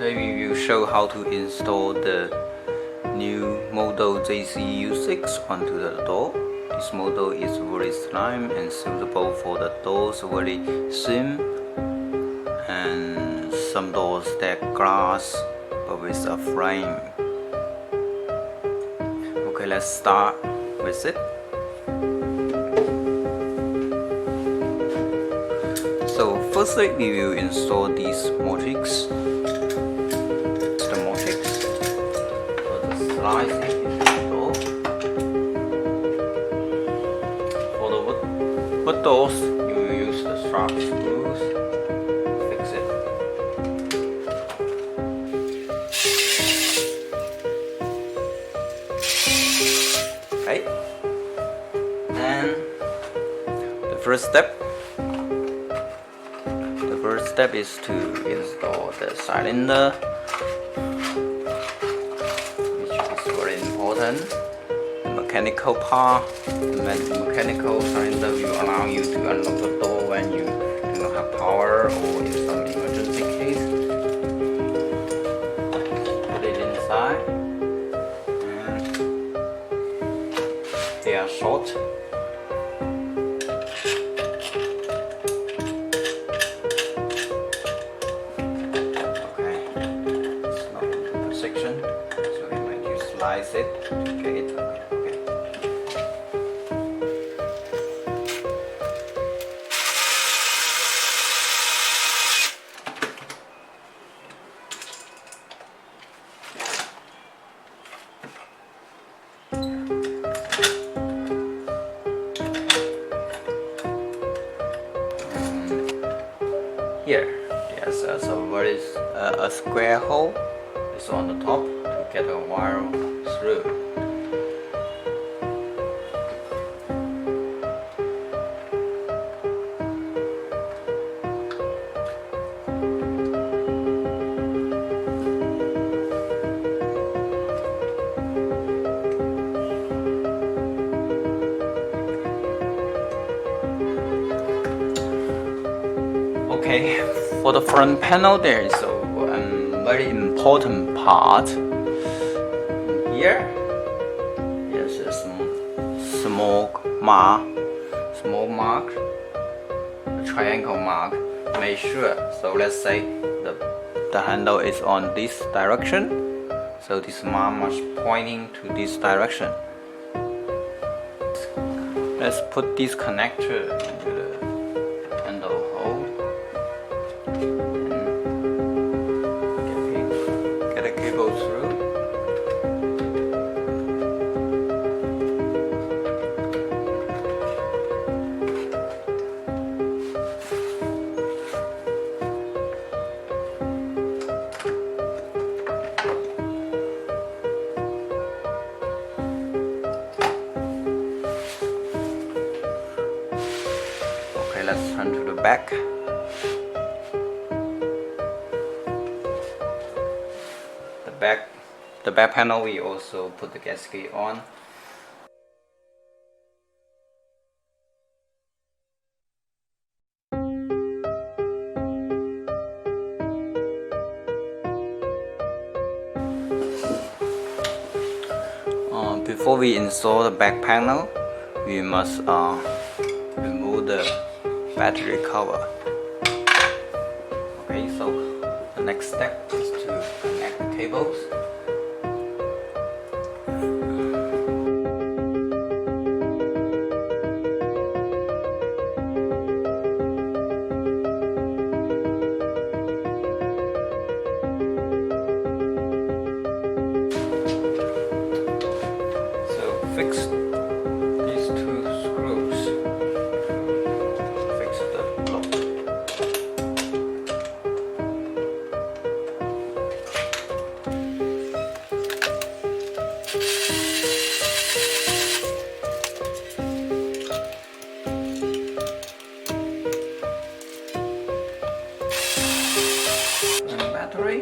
Today we will show how to install the new model JCEU06 onto the door. This model is very slim and suitable for the doors very thin, and some doors that glass but with a frame. Okay, let's start with it. So firstly we will install these matrix. The matrix for the slice in the door. For the wood doors you will use the sharp screws to fix it. Okay. And the first step is to install the cylinder, which is very important. The mechanical part, the mechanical cylinder will allow you to unlock the door when you do not have power or in some emergency case. Put it inside, and they are short. So we might use slice it to get it. Okay. Here, there's a square hole. It's on the top to get a wire through. Okay, for the front panel there is a very important part. Here is a small mark, a triangle mark. Make sure. So let's say the handle is on this direction. So this mark must pointing to this direction. Let's put this connector into the handle hole. Get a cable through. Okay, let's turn to the back. The back panel we also put the gasket on. Before we install the back panel, we must remove the battery cover. Okay, so the next step is to connect the cables. Fix these two screws. Fix the lock. And battery.